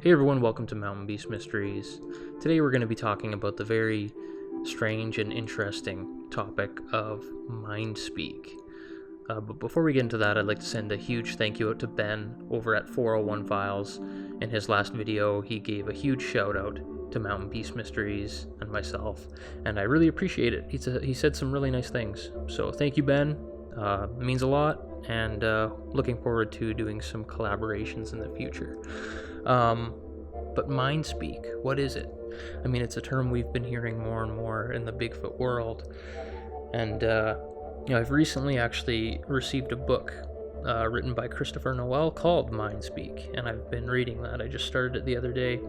Hey everyone, welcome to Mountain Beast Mysteries. Today we're going to be talking about the very strange and interesting topic of Mindspeak. But before we get into that, I'd like to send a huge thank you out to Ben over at 401 Files. In his last video, he gave a huge shout out to Mountain Beast Mysteries and myself, and I really appreciate it. He said some really nice things. So thank you, Ben. It means a lot, and looking forward to doing some collaborations in the future. But Mindspeak, what is it? I mean, it's a term we've been hearing more and more in the Bigfoot world, and I've recently actually received a book written by Christopher Noel called Mindspeak, and I've been reading that. I just started it the other day,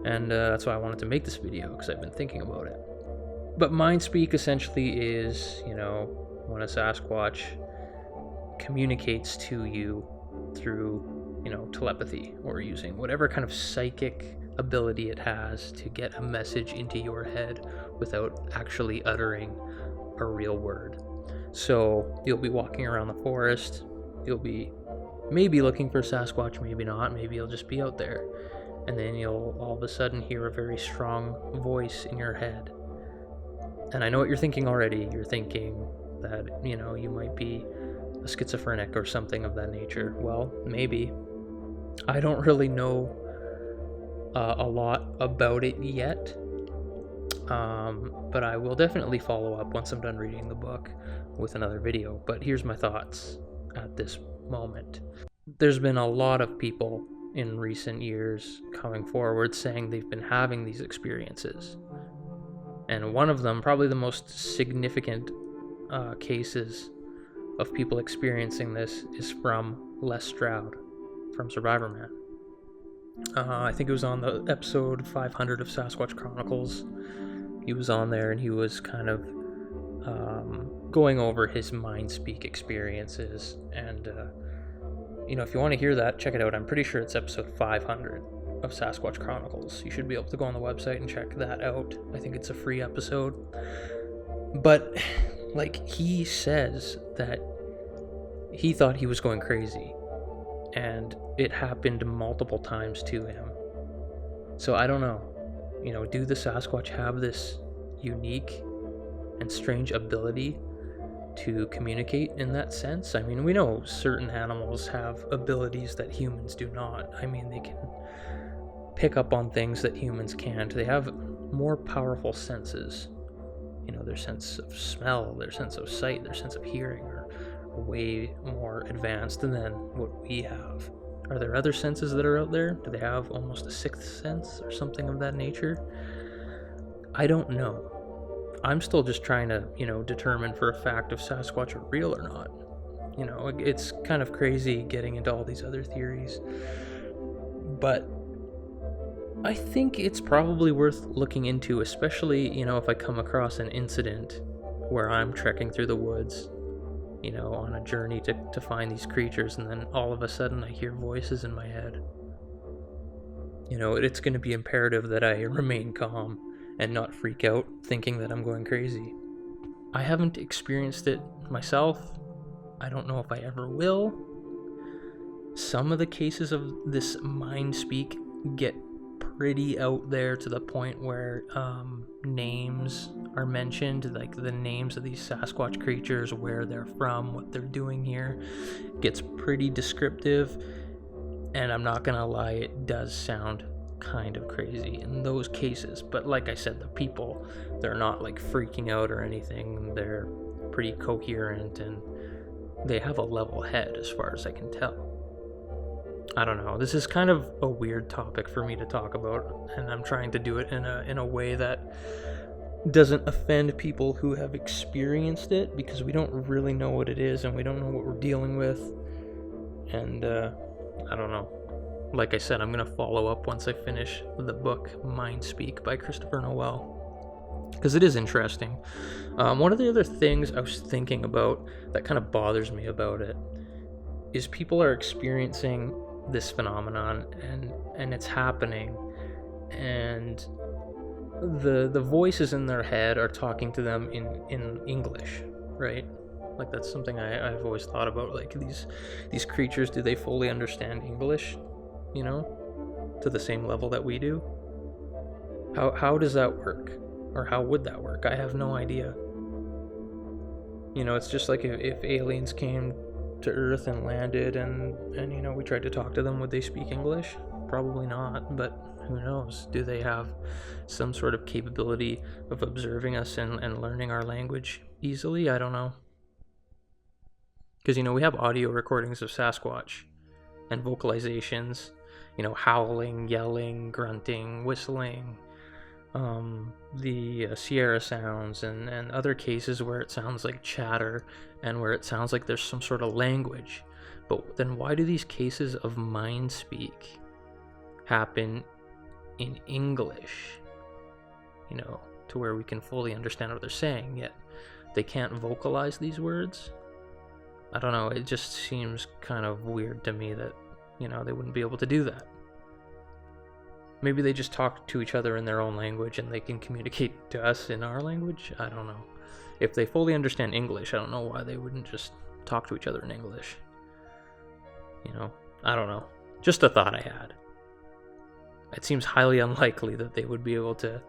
and that's why I wanted to make this video, because I've been thinking about it. But Mindspeak essentially is, when a Sasquatch communicates to you through, telepathy, or using whatever kind of psychic ability it has to get a message into your head without actually uttering a real word. So you'll be walking around the forest, you'll be maybe looking for Sasquatch, maybe not, maybe you'll just be out there, and then you'll all of a sudden hear a very strong voice in your head. And I know what you're thinking already. You're thinking that, you might be a schizophrenic or something of that nature. Well, maybe. I don't really know a lot about it yet, but I will definitely follow up once I'm done reading the book with another video. But here's my thoughts at this moment. There's been a lot of people in recent years coming forward saying they've been having these experiences, and one of them, probably the most significant cases of people experiencing this, is from Les Stroud from Survivor Man. I think it was on the episode 500 of Sasquatch Chronicles. He was on there, and he was kind of going over his Mindspeak experiences. And if you want to hear that, check it out. I'm pretty sure it's episode 500 of Sasquatch Chronicles. You should be able to go on the website and check that out. I think it's a free episode. But he says that he thought he was going crazy, and it happened multiple times to him. So I don't know, do the Sasquatch have this unique and strange ability to communicate in that sense? I mean, we know certain animals have abilities that humans do not. I mean, they can pick up on things that humans can't. They have more powerful senses. Their sense of smell, their sense of sight, their sense of hearing are way more advanced than what we have. Are there other senses that are out there? Do they have almost a sixth sense or something of that nature? I don't know. I'm still just trying to, determine for a fact if Sasquatch are real or not. It's kind of crazy getting into all these other theories, but I think it's probably worth looking into, especially, if I come across an incident where I'm trekking through the woods, on a journey to find these creatures, and then all of a sudden I hear voices in my head. It's going to be imperative that I remain calm and not freak out thinking that I'm going crazy. I haven't experienced it myself. I don't know if I ever will. Some of the cases of this Mindspeak get pretty out there, to the point where names are mentioned, like the names of these Sasquatch creatures, where they're from, what they're doing here. It gets pretty descriptive, and I'm not gonna lie, it does sound kind of crazy in those cases. But like I said, the people, they're not freaking out or anything. They're pretty coherent, and they have a level head as far as I can tell. I don't know. This is kind of a weird topic for me to talk about, and I'm trying to do it in a way that doesn't offend people who have experienced it, because we don't really know what it is, and we don't know what we're dealing with. And I don't know. Like I said, I'm going to follow up once I finish the book Mindspeak by Christopher Noel, because it is interesting. One of the other things I was thinking about that kind of bothers me about it is people are experiencing this phenomenon, and it's happening, and the voices in their head are talking to them in English, right? That's something I've always thought about. These creatures, do they fully understand English? to the same level that we do? How does that work? Or how would that work? I have no idea. You know, it's just like if aliens came to Earth and landed and you know, we tried to talk to them, would they speak English? Probably not, but who knows? Do they have some sort of capability of observing us and learning our language easily? I don't know. Because, you know, we have audio recordings of Sasquatch and vocalizations, you know, howling, yelling, grunting, whistling, the Sierra sounds, and other cases where it sounds like chatter and where it sounds like there's some sort of language. But then why do these cases of Mindspeak happen in English, you know, to where we can fully understand what they're saying, yet they can't vocalize these words? I don't know, it just seems kind of weird to me that, you know, they wouldn't be able to do that. Maybe they just talk to each other in their own language and they can communicate to us in our language? I don't know. If they fully understand English, I don't know why they wouldn't just talk to each other in English. You know, I don't know. Just a thought I had. It seems highly unlikely that they would be able to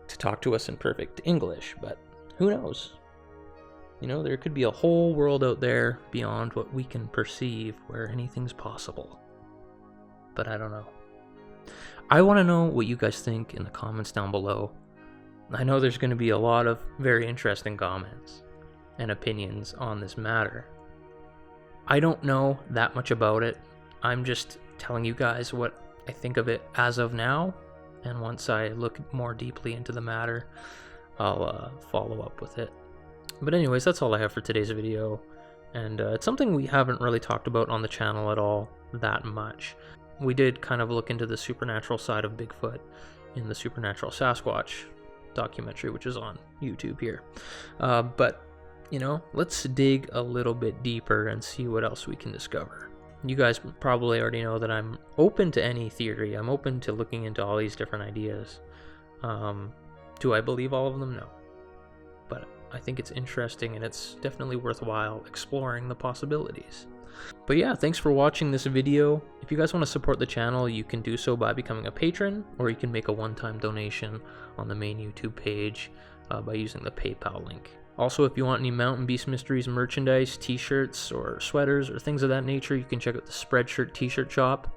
talk to us in perfect English, but who knows? You know, there could be a whole world out there beyond what we can perceive where anything's possible. But I don't know. I want to know what you guys think in the comments down below. I know there's going to be a lot of very interesting comments and opinions on this matter. I don't know that much about it. I'm just telling you guys what I think of it as of now, and once I look more deeply into the matter, I'll follow up with it. But anyways, that's all I have for today's video, and it's something we haven't really talked about on the channel at all that much. We did kind of look into the supernatural side of Bigfoot in the Supernatural Sasquatch documentary, which is on YouTube here. But, you know, let's dig a little bit deeper and see what else we can discover. You guys probably already know that I'm open to any theory. I'm open to looking into all these different ideas. Do I believe all of them? No. But I think it's interesting and it's definitely worthwhile exploring the possibilities. But yeah, thanks for watching this video. If you guys want to support the channel, you can do so by becoming a patron, or you can make a one-time donation on the main YouTube page by using the PayPal link. Also, if you want any Mountain Beast Mysteries merchandise, t-shirts, or sweaters, or things of that nature, you can check out the Spreadshirt t-shirt shop.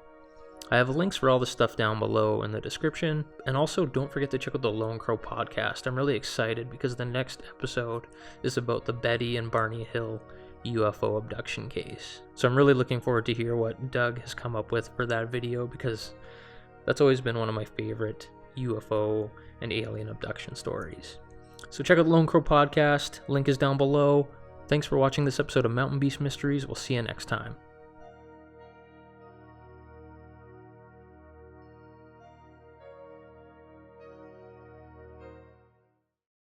I have links for all the stuff down below in the description. And also, don't forget to check out the Lone Crow podcast. I'm really excited because the next episode is about the Betty and Barney Hill UFO abduction case. So I'm really looking forward to hear what Doug has come up with for that video, because that's always been one of my favorite UFO and alien abduction stories. So check out the Lone Crow podcast. Link is down below. Thanks for watching this episode of Mountain Beast Mysteries. We'll see you next time.